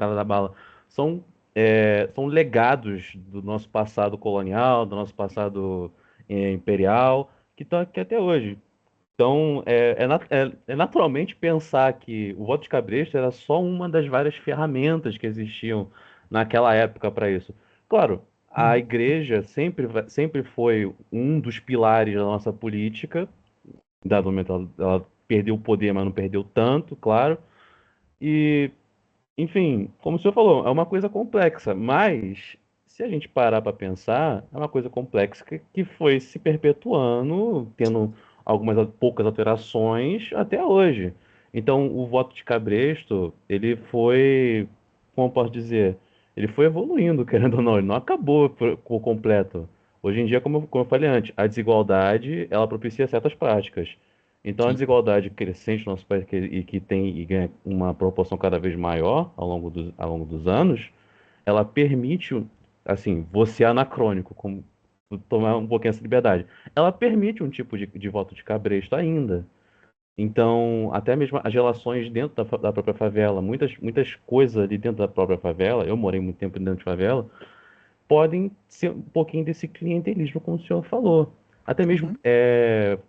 cara da bala. São, são legados do nosso passado colonial, do nosso passado imperial, que estão aqui até hoje. Então, é naturalmente pensar que o voto de cabresto era só uma das várias ferramentas que existiam naquela época para isso. Claro, a Uhum. igreja sempre foi um dos pilares da nossa política. Em dado momento, ela perdeu o poder, mas não perdeu tanto, claro. E, enfim, como o senhor falou, é uma coisa complexa, mas se a gente parar para pensar, é uma coisa complexa que foi se perpetuando, tendo algumas poucas alterações até hoje. Então, o voto de cabresto, ele foi, como eu posso dizer, ele foi evoluindo, querendo ou não, ele não acabou por completo. Hoje em dia, como eu falei antes, a desigualdade, ela propicia certas práticas. Então, a Sim. desigualdade crescente no nosso país e que tem e ganha uma proporção cada vez maior ao longo dos anos, ela permite, assim, você anacrônico, como tomar um pouquinho essa liberdade, ela permite um tipo de voto de cabresto ainda. Então, até mesmo as relações dentro da própria favela, muitas coisas ali dentro da própria favela, eu morei muito tempo dentro de favela, podem ser um pouquinho desse clientelismo, como o senhor falou. Até mesmo, Uhum.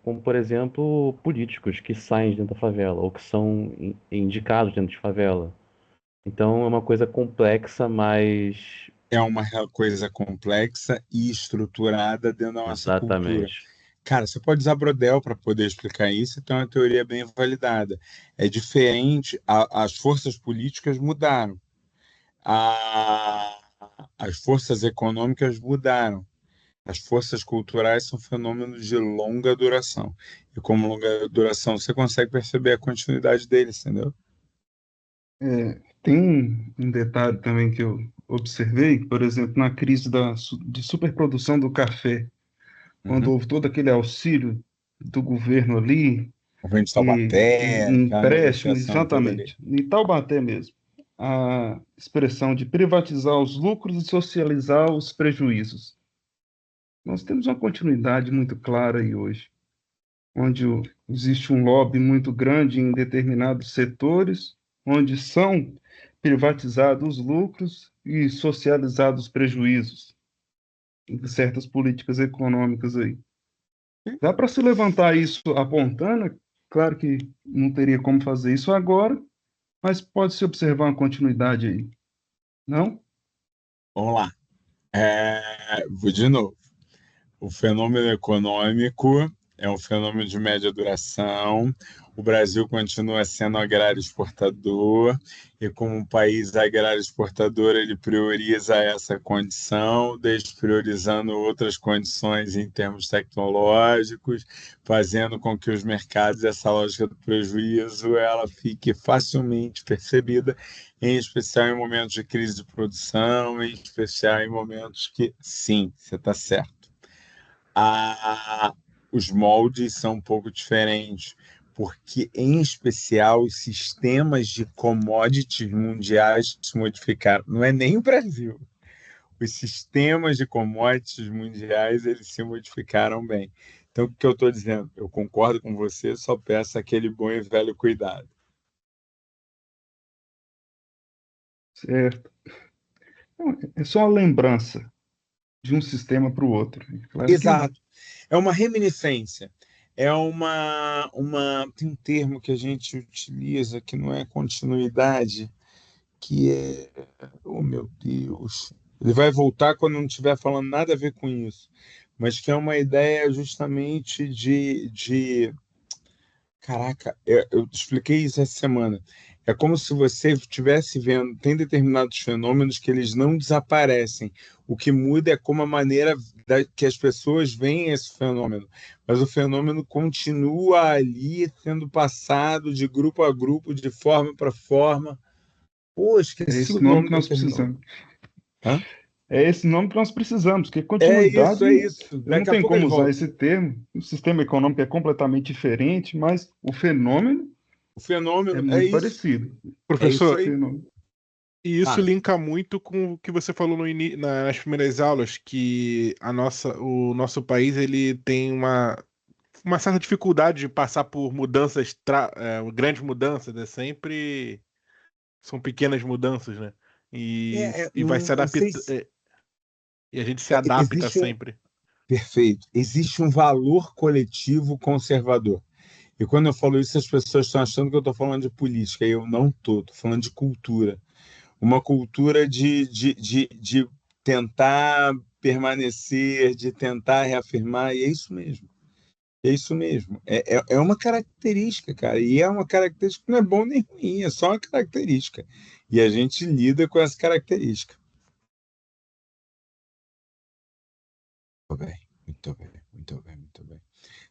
como por exemplo, políticos que saem dentro da favela ou que são indicados dentro de favela. Então é uma coisa complexa, mas É uma coisa complexa e estruturada dentro da nossa cultura. exatamente. Cara, você pode usar Brodel para poder explicar isso, então é uma teoria bem validada. É diferente, as forças políticas mudaram, a- as forças econômicas mudaram, as forças culturais são fenômenos de longa duração. E como longa duração, você consegue perceber a continuidade deles, entendeu? Tem um detalhe também que eu observei, por exemplo, na crise de superprodução do café, quando Uhum. houve todo aquele auxílio do governo ali, O governo de e Taubaté, aquela empréstimo, negociação toda ali. exatamente, em Taubaté mesmo, a expressão de privatizar os lucros e socializar os prejuízos. Nós temos uma continuidade muito clara aí hoje, onde existe um lobby muito grande em determinados setores, onde são privatizados os lucros e socializados os prejuízos de certas políticas econômicas aí. Dá para se levantar isso apontando, claro que não teria como fazer isso agora, mas pode-se observar uma continuidade aí, não? Vamos lá. Vou de novo. O fenômeno econômico é um fenômeno de média duração. O Brasil continua sendo agrário exportador, e como um país agrário exportador, ele prioriza essa condição, despriorizando outras condições em termos tecnológicos, fazendo com que os mercados, essa lógica do prejuízo, ela fique facilmente percebida, em especial em momentos de crise de produção, em especial em momentos que, sim, você está certo, a, os moldes são um pouco diferentes, porque, em especial, os sistemas de commodities mundiais se modificaram. Não é nem o Brasil. Os sistemas de commodities mundiais eles se modificaram bem. Então, o que eu estou dizendo? Eu concordo com você, só peço aquele bom e velho cuidado. Certo. Então, é só uma lembrança de um sistema para o outro. Claro que Exato. É uma reminiscência. É tem um termo que a gente utiliza que não é continuidade, que é, oh meu Deus, ele vai voltar quando não estiver falando nada a ver com isso, mas que é uma ideia justamente caraca, eu expliquei isso essa semana. É como se você estivesse vendo, tem determinados fenômenos que eles não desaparecem. O que muda é como a maneira que as pessoas veem esse fenômeno. Mas o fenômeno continua ali sendo passado de grupo a grupo, de forma para forma. Pô, é esqueci o esse nome nome que nós daquele nome. precisamos. Hã? É esse nome que nós precisamos, porque É continuidade, isso, é isso. eu não Daqui a tenho pouco ele como usar volta. esse termo. O sistema econômico é completamente diferente, mas o fenômeno O é fenômeno é muito isso. parecido. É isso O Professor, aí. fenômeno. e isso Fala. linka muito com o que você falou nas primeiras aulas, que o nosso país ele tem uma certa dificuldade de passar por mudanças, grandes mudanças, né? Sempre são pequenas mudanças, né? e vai se não adaptar. sei E a gente se adapta existe sempre. perfeito, existe um valor coletivo conservador. E quando eu falo isso, as pessoas estão achando que eu estou falando de política, e eu não estou falando de cultura. Uma cultura de tentar permanecer, de tentar reafirmar, e é isso mesmo. É isso mesmo. É uma característica, cara. E é uma característica que não é bom nem ruim, é só uma característica. E a gente lida com essa característica. Muito bem, muito bem, muito bem, muito bem.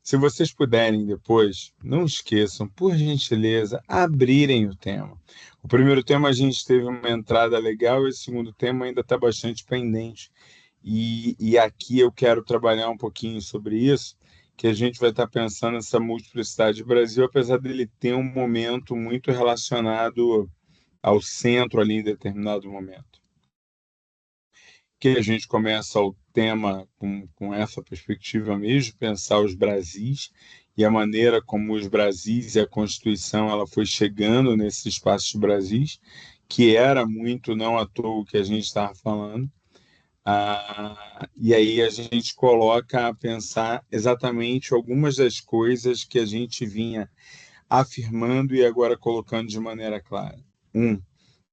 Se vocês puderem depois, não esqueçam, por gentileza, abrirem o tema. O primeiro tema a gente teve uma entrada legal, e o segundo tema ainda está bastante pendente. E aqui eu quero trabalhar um pouquinho sobre isso, que a gente vai estar pensando nessa multiplicidade do Brasil, apesar dele ter um momento muito relacionado ao centro ali em determinado momento. Que a gente começa o tema com essa perspectiva mesmo, pensar os Brasis e a maneira como os Brasis e a Constituição ela foi chegando nesses espaços Brasis, que era muito não à toa o que a gente estava falando. E aí a gente coloca a pensar exatamente algumas das coisas que a gente vinha afirmando e agora colocando de maneira clara.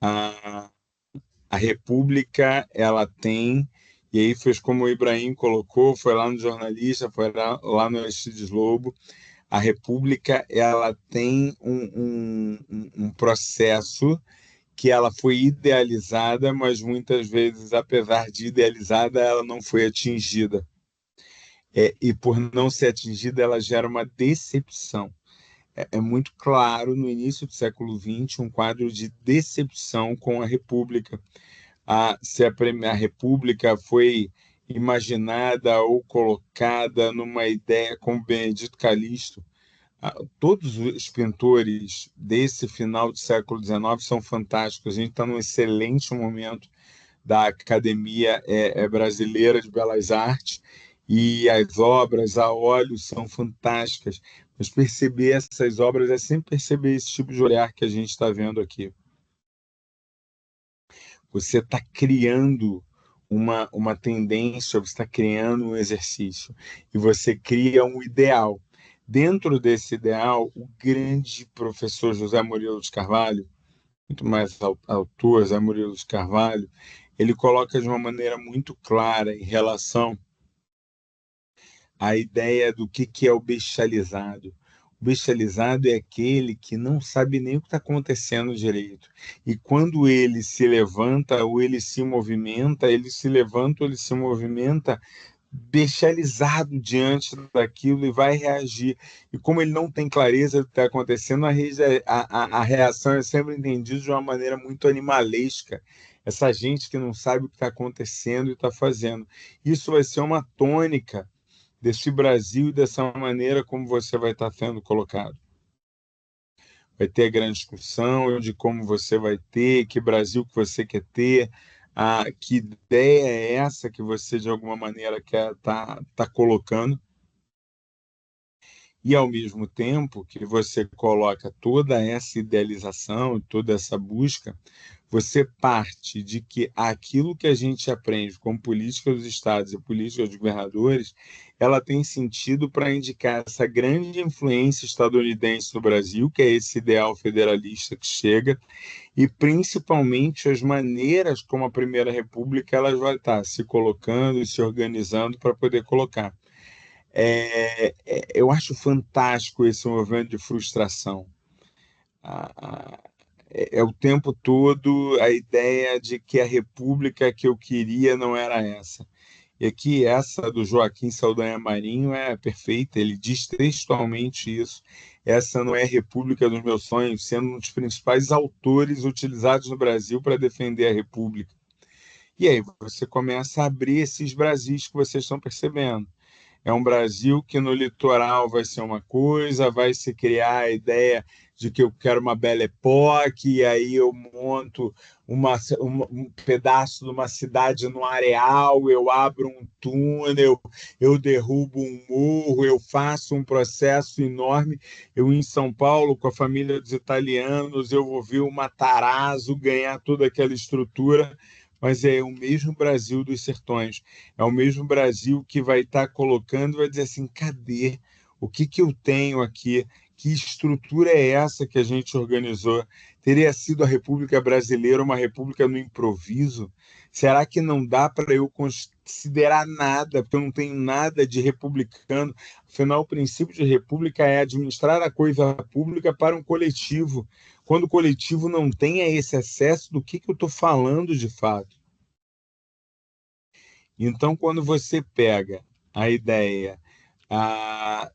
A, a República, ela tem, e aí fez como o Ibrahim colocou, foi lá no jornalista, foi lá no Aristides Lobo, a República, ela tem um processo que ela foi idealizada, mas muitas vezes, apesar de idealizada, ela não foi atingida. E por não ser atingida, ela gera uma decepção. É muito claro, no início do século XX, um quadro de decepção com a República. Se a República foi imaginada ou colocada numa ideia como Benedito Calixto. Todos os pintores desse final do século XIX são fantásticos. A gente está num excelente momento da Academia Brasileira de Belas Artes e as obras a óleo são fantásticas. Mas perceber essas obras é sempre perceber esse tipo de olhar que a gente está vendo aqui. Você está criando uma tendência, você está criando um exercício e você cria um ideal. Dentro desse ideal, o grande professor José Murilo de Carvalho, muito mais autor, José Murilo de Carvalho, ele coloca de uma maneira muito clara em relação à ideia do que é o bestializado. O bestializado é aquele que não sabe nem o que está acontecendo direito. E quando ele se levanta ou ele se movimenta, ele se levanta ou ele se movimenta bestializado diante daquilo e vai reagir. E como ele não tem clareza do que está acontecendo, a reação é sempre entendida de uma maneira muito animalesca. Essa gente que não sabe o que está acontecendo e está fazendo. Isso vai ser uma tônica desse Brasil e dessa maneira como você vai estar sendo colocado. Vai ter a grande discussão de como você vai ter, que Brasil que você quer ter, que ideia é essa que você, de alguma maneira, quer tá colocando. E, ao mesmo tempo que você coloca toda essa idealização, toda essa busca, você parte de que aquilo que a gente aprende como política dos estados e política dos governadores, ela tem sentido para indicar essa grande influência estadunidense no Brasil, que é esse ideal federalista que chega, e principalmente as maneiras como a Primeira República ela vai estar se colocando e se organizando para poder colocar. Eu acho fantástico esse movimento de frustração. É o tempo todo a ideia de que a república que eu queria não era essa. E aqui essa do Joaquim Saldanha Marinho é perfeita, ele diz textualmente isso. Essa não é a república dos meus sonhos, sendo um dos principais autores utilizados no Brasil para defender a república. E aí você começa a abrir esses Brasis que vocês estão percebendo. É um Brasil que no litoral vai ser uma coisa, vai se criar a ideia de que eu quero uma Belle Époque, e aí eu monto um pedaço de uma cidade no areal, eu abro um túnel, eu derrubo um morro, eu faço um processo enorme. Eu, em São Paulo, com a família dos italianos, eu vou ver o Matarazzo ganhar toda aquela estrutura, mas é o mesmo Brasil dos sertões, é o mesmo Brasil que vai estar colocando, vai dizer assim, cadê? O que que eu tenho aqui? Que estrutura é essa que a gente organizou? Teria sido a República Brasileira uma república no improviso? Será que não dá para eu considerar nada, porque eu não tenho nada de republicano? Afinal, o princípio de república é administrar a coisa pública para um coletivo. Quando o coletivo não tem esse acesso, do que eu estou falando de fato? Então, quando você pega a ideia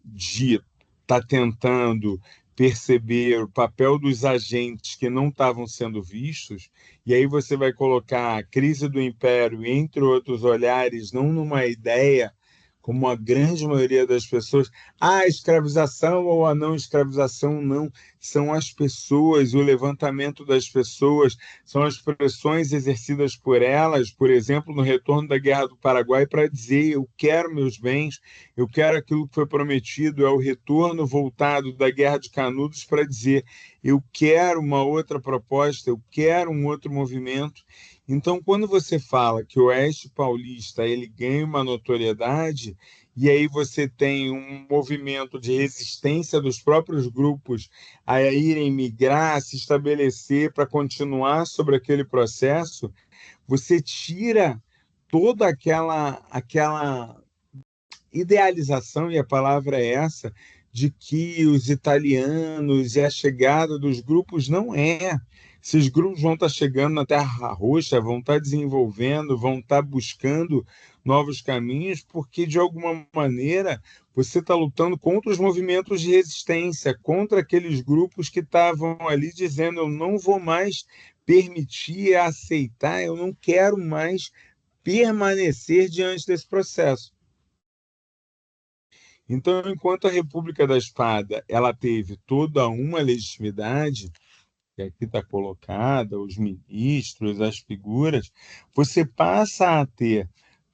de estar tentando perceber o papel dos agentes que não estavam sendo vistos, e aí você vai colocar a crise do Império, entre outros olhares, não numa ideia, como a grande maioria das pessoas, a escravização ou a não escravização, não. São as pessoas, o levantamento das pessoas, são as pressões exercidas por elas, por exemplo, no retorno da Guerra do Paraguai, para dizer: eu quero meus bens, eu quero aquilo que foi prometido. É o retorno voltado da Guerra de Canudos para dizer: eu quero uma outra proposta, eu quero um outro movimento. Então, quando você fala que o Oeste Paulista ele ganha uma notoriedade, e aí você tem um movimento de resistência dos próprios grupos a irem migrar, a se estabelecer para continuar sobre aquele processo, você tira toda aquela idealização, e a palavra é essa, de que os italianos e a chegada dos grupos não é. Esses grupos vão estar chegando na Terra Roxa, vão estar desenvolvendo, vão estar buscando novos caminhos, porque, de alguma maneira, você está lutando contra os movimentos de resistência, contra aqueles grupos que estavam ali dizendo: eu não vou mais permitir, aceitar, eu não quero mais permanecer diante desse processo. Então, enquanto a República da Espada ela teve toda uma legitimidade, que aqui está colocada, os ministros, as figuras, você passa a ter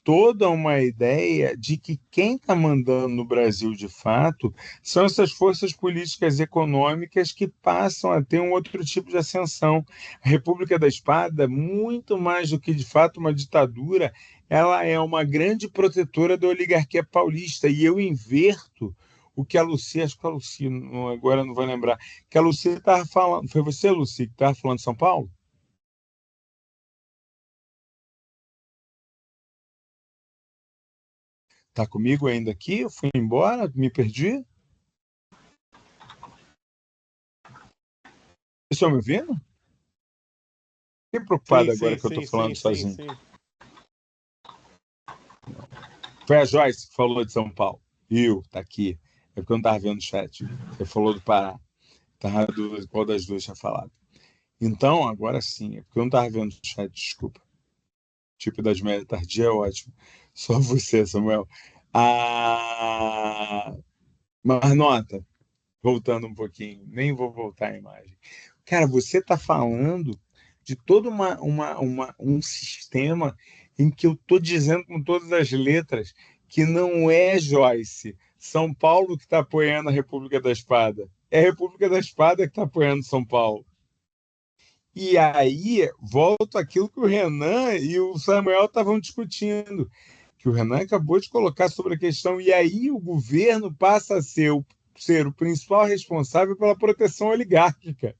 toda uma ideia de que quem está mandando no Brasil de fato são essas forças políticas e econômicas que passam a ter um outro tipo de ascensão. A República da Espada, muito mais do que de fato uma ditadura, ela é uma grande protetora da oligarquia paulista, e eu inverto o que a Lucia, acho que a Lucia, agora não vou lembrar, que a Lucia estava falando. Foi você, Lucia, que estava falando de São Paulo? Está comigo ainda aqui? Eu fui embora? Me perdi? Vocês estão me ouvindo? Fiquei preocupado agora que eu estou falando sozinho. Sim. Foi a Joyce que falou de São Paulo. Tá aqui. É porque eu não estava vendo o chat. Você falou do Pará. Estava na dúvida de qual das duas tinha falado. Então, agora sim. É porque eu não estava vendo o chat, desculpa. Tipo das médias tardia é ótimo. Só você, Samuel. Mas nota, voltando um pouquinho, nem vou voltar à imagem. Cara, você está falando de todo um sistema em que eu estou dizendo com todas as letras que não é Joyce, São Paulo que está apoiando a República da Espada. É a República da Espada que está apoiando São Paulo. E aí, volto àquilo que o Renan e o Samuel estavam discutindo, que o Renan acabou de colocar sobre a questão, e aí o governo passa a ser o principal responsável pela proteção oligárquica,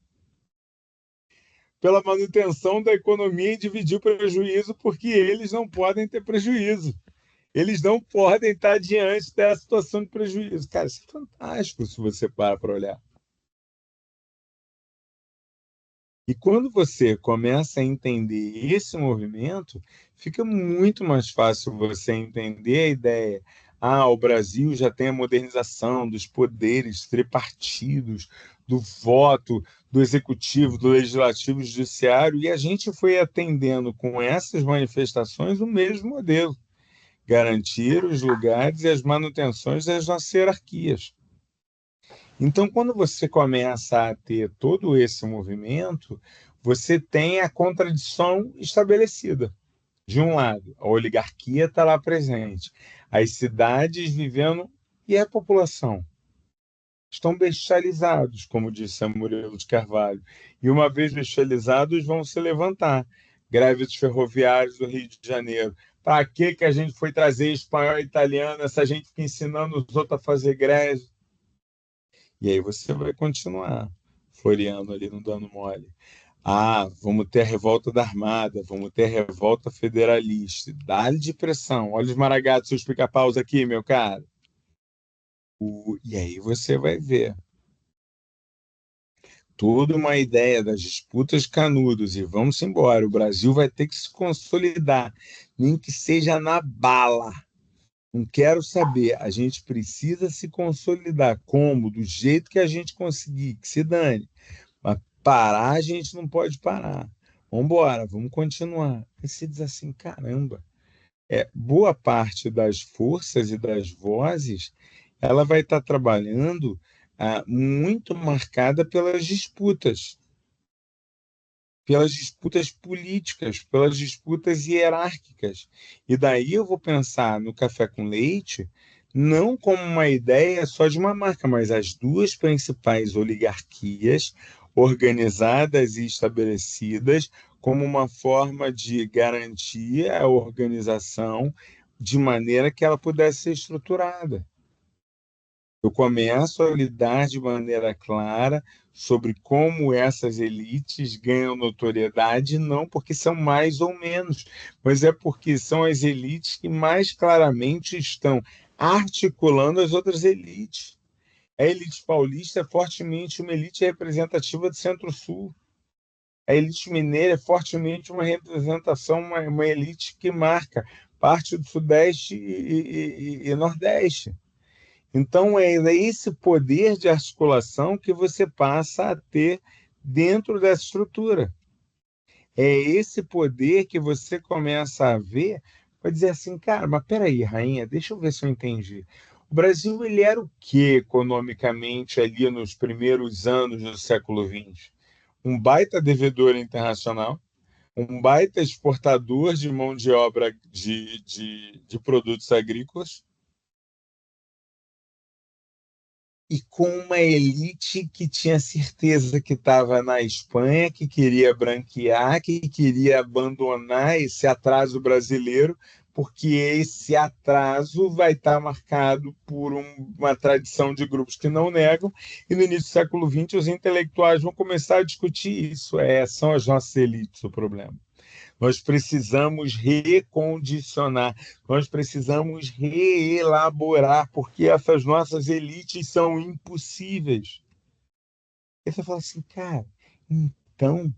pela manutenção da economia e dividir o prejuízo, porque eles não podem ter prejuízo. Eles não podem estar diante dessa situação de prejuízo. Cara, isso é fantástico se você para olhar. E quando você começa a entender esse movimento, fica muito mais fácil você entender a ideia. O Brasil já tem a modernização dos poderes tripartidos, do voto, do executivo, do legislativo, do judiciário, e a gente foi atendendo com essas manifestações o mesmo modelo. garantir os lugares e as manutenções das nossas hierarquias. Então, quando você começa a ter todo esse movimento, você tem a contradição estabelecida. De um lado, a oligarquia está lá presente, as cidades vivendo e a população estão bestializados, como disse a Murilo de Carvalho. E uma vez bestializados, vão se levantar. Greve dos ferroviários do Rio de Janeiro. Para que a gente foi trazer espanhol e italiano, essa gente fica ensinando os outros a fazer greve? E aí você vai continuar floreando ali, não dando mole. Ah, vamos ter a revolta da Armada, vamos ter a revolta federalista. Dá-lhe de pressão. Olha os maragatos, seus pica-paus aqui, meu cara. E aí você vai ver toda uma ideia das disputas canudos e vamos embora. O Brasil vai ter que se consolidar, nem que seja na bala. Não quero saber. A gente precisa se consolidar. Como? Do jeito que a gente conseguir, que se dane. Mas parar, a gente não pode parar. Vamos embora, vamos continuar. E você diz assim, caramba, boa parte das forças e das vozes, ela vai estar trabalhando muito marcada pelas disputas políticas, pelas disputas hierárquicas. E daí eu vou pensar no café com leite não como uma ideia só de uma marca, mas as duas principais oligarquias organizadas e estabelecidas como uma forma de garantir a organização de maneira que ela pudesse ser estruturada. Eu começo a lidar de maneira clara sobre como essas elites ganham notoriedade, não porque são mais ou menos, mas é porque são as elites que mais claramente estão articulando as outras elites. A elite paulista é fortemente uma elite representativa do Centro-Sul. A elite mineira é fortemente uma representação, uma elite que marca parte do Sudeste e Nordeste. Então, é esse poder de articulação que você passa a ter dentro dessa estrutura. É esse poder que você começa a ver para dizer assim, cara, mas peraí, rainha, deixa eu ver se eu entendi. O Brasil, ele era o quê economicamente ali nos primeiros anos do século XX? Um baita devedor internacional, um baita exportador de mão de obra de produtos agrícolas, e com uma elite que tinha certeza que estava na Espanha, que queria branquear, que queria abandonar esse atraso brasileiro, porque esse atraso vai estar marcado por uma tradição de grupos que não negam, e no início do século XX os intelectuais vão começar a discutir isso. São as nossas elites o problema. Nós precisamos recondicionar, nós precisamos reelaborar, porque essas nossas elites são impossíveis. Aí você fala assim, cara, então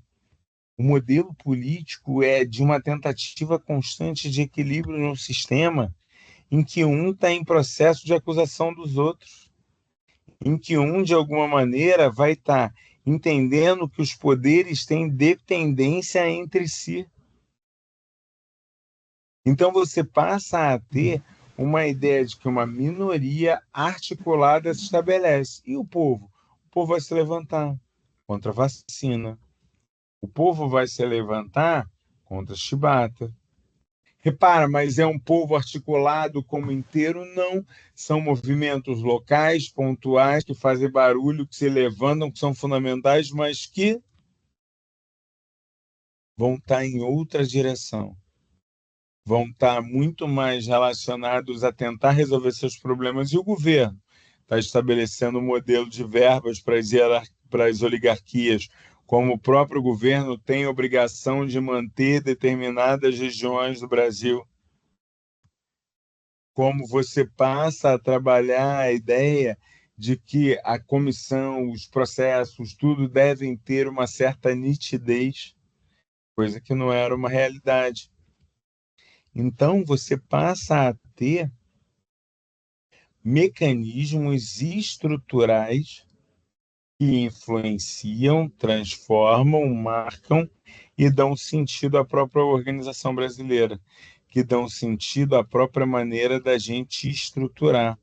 o modelo político é de uma tentativa constante de equilíbrio no sistema em que um está em processo de acusação dos outros, em que um, de alguma maneira, vai estar entendendo que os poderes têm dependência entre si. Então você passa a ter uma ideia de que uma minoria articulada se estabelece. E o povo? O povo vai se levantar contra a vacina. O povo vai se levantar contra a chibata. Repara, mas é um povo articulado como inteiro? Não. São movimentos locais, pontuais, que fazem barulho, que se levantam, que são fundamentais, mas que vão estar em outra direção. Vão estar muito mais relacionados a tentar resolver seus problemas, e o governo está estabelecendo um modelo de verbas para as oligarquias, como o próprio governo tem obrigação de manter determinadas regiões do Brasil. Como você passa a trabalhar a ideia de que a comissão, os processos, tudo devem ter uma certa nitidez, coisa que não era uma realidade. Então, você passa a ter mecanismos estruturais que influenciam, transformam, marcam e dão sentido à própria organização brasileira, que dão sentido à própria maneira da gente estruturar.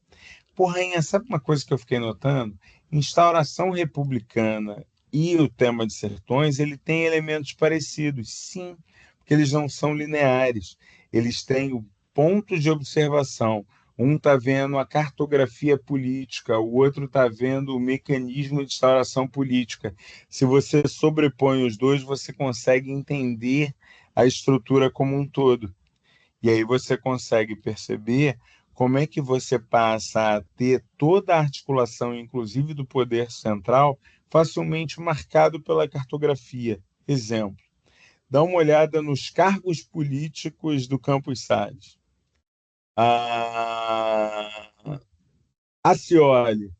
Porra, Rainha, sabe uma coisa que eu fiquei notando? Instauração republicana e o tema de sertões, ele tem elementos parecidos, sim, porque eles não são lineares. Eles têm o ponto de observação. Um está vendo a cartografia política, o outro está vendo o mecanismo de instauração política. Se você sobrepõe os dois, você consegue entender a estrutura como um todo. E aí você consegue perceber como é que você passa a ter toda a articulação, inclusive do poder central, facilmente marcado pela cartografia. Exemplo, dá uma olhada nos cargos políticos do Campos Salles. A Scioli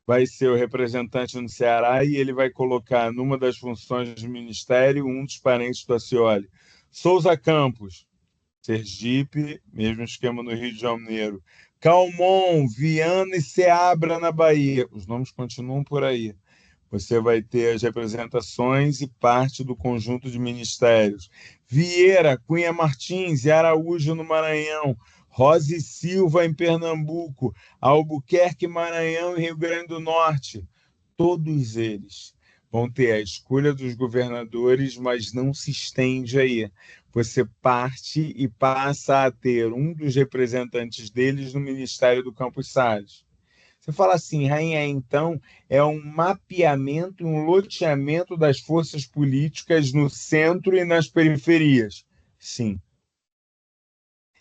vai ser o representante no Ceará e ele vai colocar numa das funções do ministério um dos parentes do Scioli. Souza Campos, Sergipe, mesmo esquema no Rio de Janeiro. Calmon, Viana e Ceabra na Bahia. Os nomes continuam por aí. Você vai ter as representações e parte do conjunto de ministérios. Vieira, Cunha Martins e Araújo no Maranhão. Rosa e Silva em Pernambuco. Albuquerque, Maranhão e Rio Grande do Norte. Todos eles vão ter a escolha dos governadores, mas não se estende aí. Você parte e passa a ter um dos representantes deles no Ministério do Campos Salles. Você fala assim, Rainha, então é um mapeamento, um loteamento das forças políticas no centro e nas periferias. Sim.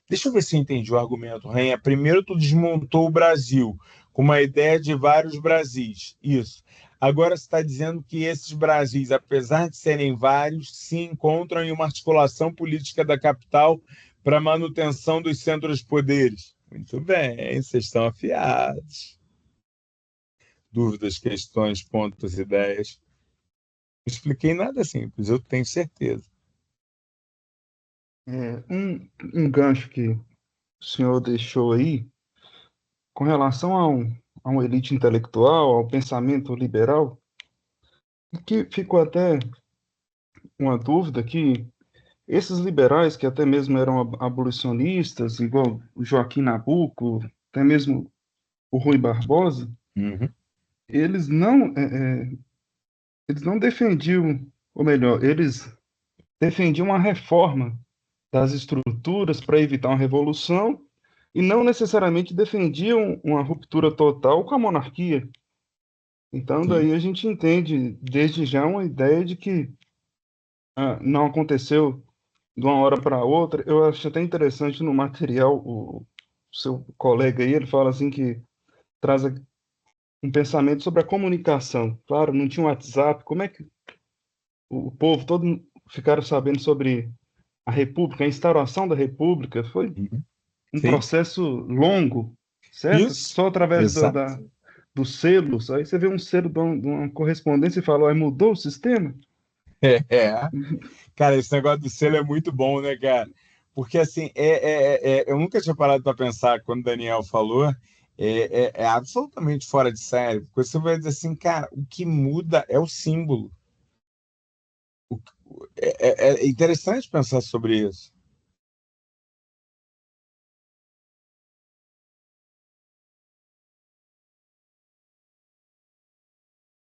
Deixa eu ver se eu entendi o argumento, Rainha. Primeiro, tu desmontou o Brasil com uma ideia de vários Brasis. Isso. Agora você está dizendo que esses Brasis, apesar de serem vários, se encontram em uma articulação política da capital para manutenção dos centros de poderes. Muito bem, vocês estão afiados. Dúvidas, questões, pontos, ideias. Não expliquei nada simples, eu tenho certeza. Um gancho que o senhor deixou aí, com relação a uma elite intelectual, ao pensamento liberal, que ficou até uma dúvida que esses liberais, que até mesmo eram abolicionistas, igual o Joaquim Nabuco, até mesmo o Rui Barbosa, Uhum. eles não, eles não defendiam, ou melhor, eles defendiam uma reforma das estruturas para evitar uma revolução e não necessariamente defendiam uma ruptura total com a monarquia. Então, Sim. daí a gente entende desde já uma ideia de que não aconteceu de uma hora para outra. Eu acho até interessante no material, o seu colega aí, ele fala assim que traz um pensamento sobre a comunicação. Claro, não tinha um WhatsApp, como é que o povo todo ficaram sabendo sobre a República, a instauração da República? Foi Uhum. um Sim. processo longo, certo? Isso. Só através Exato. dos selos. Aí você vê um selo de uma correspondência e fala, mudou o sistema? É. Cara, esse negócio do selo é muito bom, né, cara? Porque, assim, eu nunca tinha parado para pensar quando o Daniel falou, é absolutamente fora de série. Porque você vai dizer assim, cara, o que muda é o símbolo. É interessante pensar sobre isso.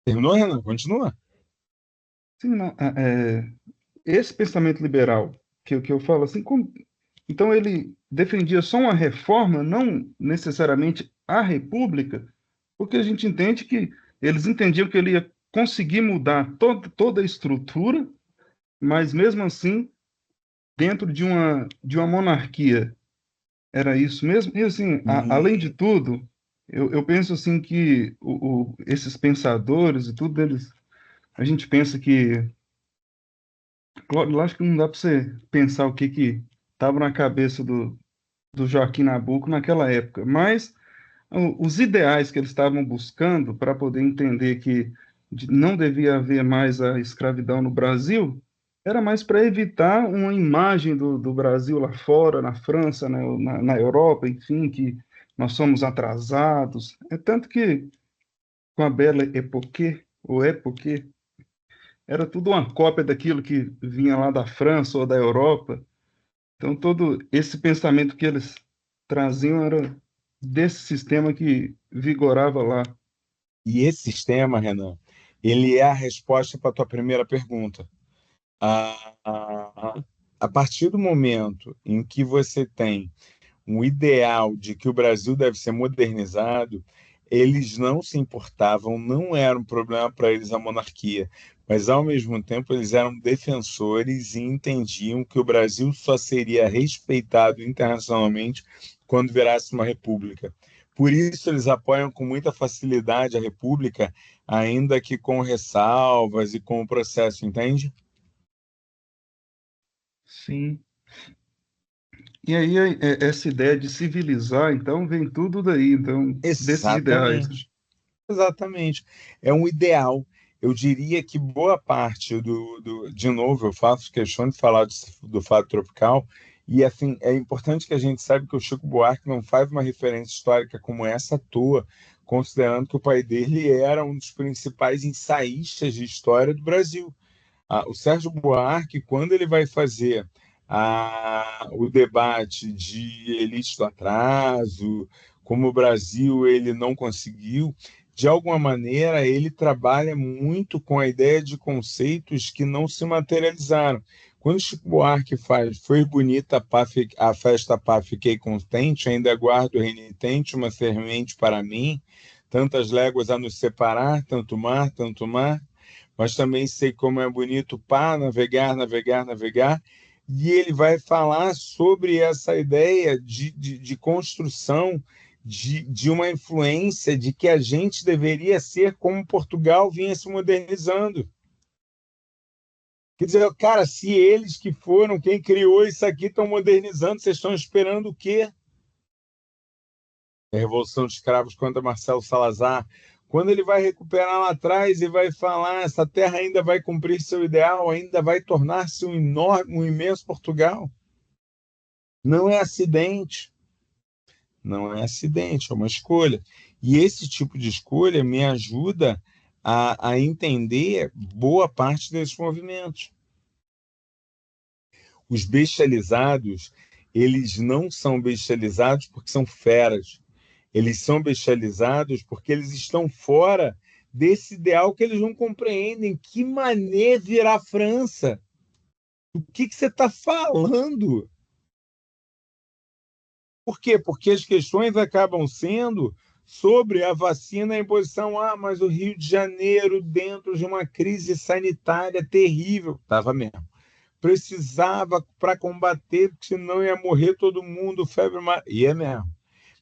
Terminou, Renan? Continua. Sim, não, esse pensamento liberal que eu falo assim, então ele defendia só uma reforma, não necessariamente a república, porque a gente entende que eles entendiam que ele ia conseguir mudar toda a estrutura, mas mesmo assim, dentro de uma monarquia, era isso mesmo? E assim, além de tudo, eu penso assim que esses pensadores e tudo eles, a gente pensa que lógico que não dá para você pensar o que estava na cabeça do Joaquim Nabuco naquela época, mas os ideais que eles estavam buscando para poder entender que não devia haver mais a escravidão no Brasil, era mais para evitar uma imagem do Brasil lá fora, na França, né, na Europa, enfim, que nós somos atrasados. É tanto que com a Belle Époque, ou Époque, era tudo uma cópia daquilo que vinha lá da França ou da Europa. Então, todo esse pensamento que eles traziam era desse sistema que vigorava lá. E esse sistema, Renan, ele é a resposta para a tua primeira pergunta. A partir do momento em que você tem um ideal de que o Brasil deve ser modernizado, eles não se importavam, não era um problema para eles a monarquia, mas ao mesmo tempo eles eram defensores e entendiam que o Brasil só seria respeitado internacionalmente quando virasse uma república. Por isso eles apoiam com muita facilidade a república, ainda que com ressalvas e com o processo, entende? Sim. E aí essa ideia de civilizar, então, vem tudo daí, então, desses ideais. Exatamente. Exatamente. É um ideal. Eu diria que boa parte de novo, eu faço questão de falar do fato tropical, e assim, é importante que a gente saiba que o Chico Buarque não faz uma referência histórica como essa à toa, considerando que o pai dele era um dos principais ensaístas de história do Brasil. O Sérgio Buarque, quando ele vai fazer o debate de elite do atraso, como o Brasil ele não conseguiu, de alguma maneira ele trabalha muito com a ideia de conceitos que não se materializaram. Quando Chico Buarque faz Foi bonita a festa pá, fiquei contente, ainda guardo renitente uma semente para mim, tantas léguas a nos separar, tanto mar, mas também sei como é bonito para navegar, navegar, navegar. E ele vai falar sobre essa ideia de construção de uma influência de que a gente deveria ser como Portugal vinha se modernizando. Quer dizer, cara, se eles que foram, quem criou isso aqui, estão modernizando, vocês estão esperando o quê? A Revolução de Escravos contra Marcelo Salazar, quando ele vai recuperar lá atrás e vai falar, essa terra ainda vai cumprir seu ideal, ainda vai tornar-se um imenso Portugal. Não é acidente. Não é acidente, é uma escolha. E esse tipo de escolha me ajuda a entender boa parte desses movimentos. Os bestializados, eles não são bestializados porque são feras. Eles são bestializados porque eles estão fora desse ideal que eles não compreendem. Que mané virar França? O que você está falando? Por quê? Porque as questões acabam sendo sobre a vacina e a imposição. Mas o Rio de Janeiro, dentro de uma crise sanitária terrível, estava mesmo. Precisava para combater, porque senão ia morrer todo mundo, febre. E é mesmo.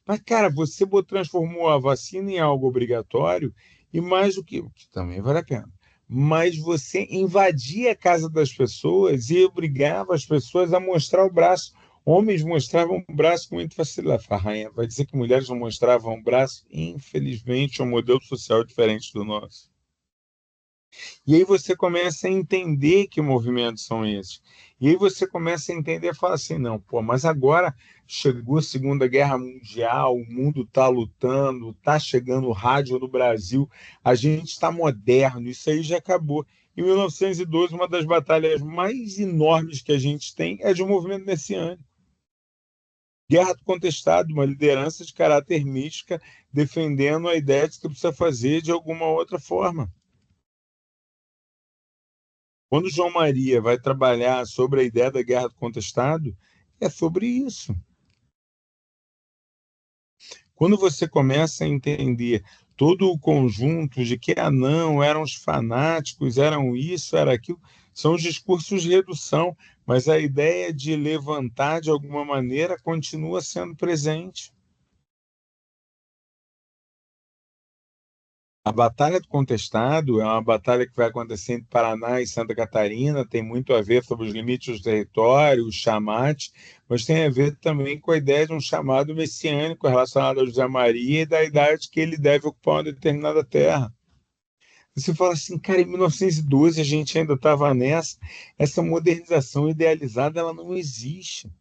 Mas, cara, você transformou a vacina em algo obrigatório e mais do que também vale a pena. Mas você invadia a casa das pessoas e obrigava as pessoas a mostrar o braço. Homens mostravam o braço com muita facilidade. Rainha vai dizer que mulheres não mostravam o braço? Infelizmente, é um modelo social diferente do nosso. E aí você começa a entender que movimentos são esses. E aí você começa a entender e fala assim, não, mas agora chegou a Segunda Guerra Mundial, o mundo está lutando, está chegando o rádio no Brasil, a gente está moderno, isso aí já acabou. Em 1912, uma das batalhas mais enormes que a gente tem é de um movimento messiânico. Guerra do Contestado, uma liderança de caráter mística defendendo a ideia de que precisa fazer de alguma outra forma. Quando João Maria vai trabalhar sobre a ideia da Guerra do Contestado, é sobre isso. Quando você começa a entender todo o conjunto de que, não, eram os fanáticos, eram isso, era aquilo, são os discursos de redução, mas a ideia de levantar de alguma maneira continua sendo presente. A Batalha do Contestado é uma batalha que vai acontecer entre Paraná e Santa Catarina, tem muito a ver sobre os limites do território, o chamate, mas tem a ver também com a ideia de um chamado messiânico relacionado a José Maria e da idade que ele deve ocupar uma determinada terra. Você fala assim, cara, em 1912 a gente ainda estava nessa, essa modernização idealizada ela não existe.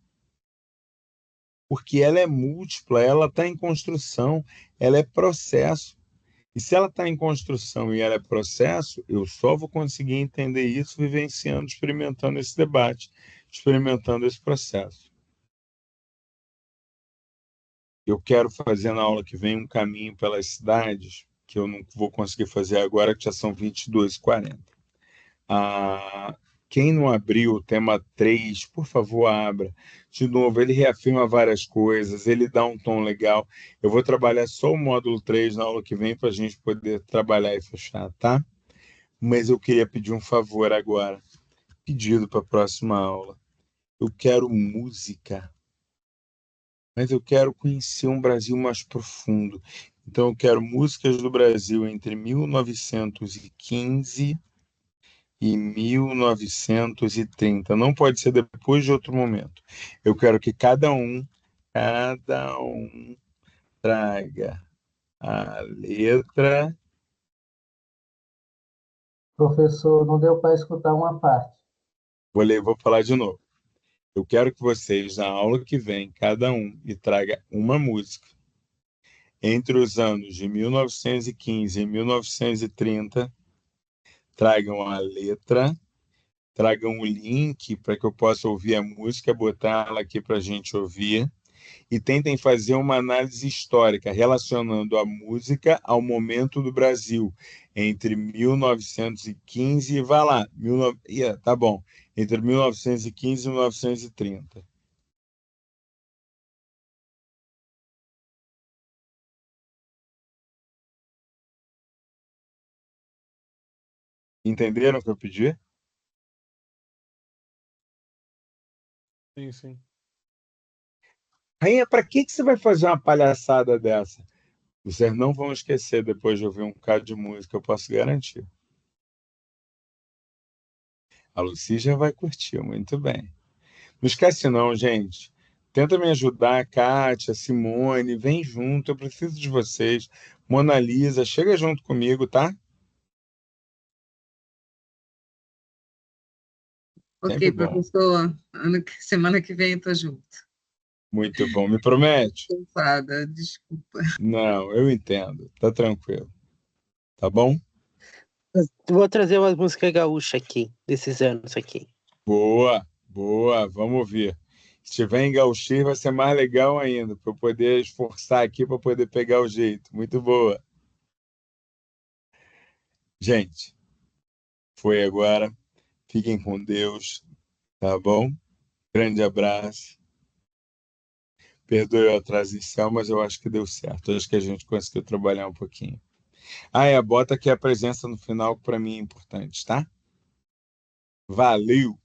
Porque ela é múltipla, ela está em construção, ela é processo. E se ela está em construção e ela é processo, eu só vou conseguir entender isso vivenciando, experimentando esse debate, experimentando esse processo. Eu quero fazer na aula que vem um caminho pelas cidades, que eu não vou conseguir fazer agora, que já são 22h40. Quem não abriu o tema 3, por favor, abra. De novo, ele reafirma várias coisas, ele dá um tom legal. Eu vou trabalhar só o módulo 3 na aula que vem para a gente poder trabalhar e fechar, tá? Mas eu queria pedir um favor agora. Pedido para a próxima aula. Eu quero música, mas eu quero conhecer um Brasil mais profundo. Então, eu quero músicas do Brasil entre 1915 e 1930. Não pode ser depois de outro momento. Eu quero que cada um traga a letra. Professor, não deu para escutar uma parte. Vou falar de novo. Eu quero que vocês, na aula que vem, cada um, me traga uma música entre os anos de 1915 e 1930, tragam a letra, tragam o link para que eu possa ouvir a música, botar ela aqui para a gente ouvir, e tentem fazer uma análise histórica relacionando a música ao momento do Brasil, entre 1915 e vá lá, tá bom, entre 1915 e 1930. Entenderam o que eu pedi? Sim, sim. Rainha, para que você vai fazer uma palhaçada dessa? Vocês não vão esquecer depois de ouvir um bocado de música, eu posso garantir. A Lucy já vai curtir, muito bem. Não esquece não, gente. Tenta me ajudar, Kátia, Simone, vem junto, eu preciso de vocês. Mona Lisa, chega junto comigo, tá? Sempre Ok, bom. professor. Semana que vem eu tô junto. Muito bom. Me promete? Cansada, desculpa. Não, eu entendo. Tá tranquilo. Tá bom? Vou trazer umas músicas gaúchas aqui, desses anos aqui. Boa, boa. Vamos ouvir. Se tiver em gauchês, vai ser mais legal ainda, para eu poder esforçar aqui para poder pegar o jeito. Muito boa. Gente, foi agora. Fiquem com Deus, tá bom? Grande abraço. Perdoe o atraso inicial, mas eu acho que deu certo. Eu acho que a gente conseguiu trabalhar um pouquinho. Bota aqui a presença no final, que para mim é importante, tá? Valeu!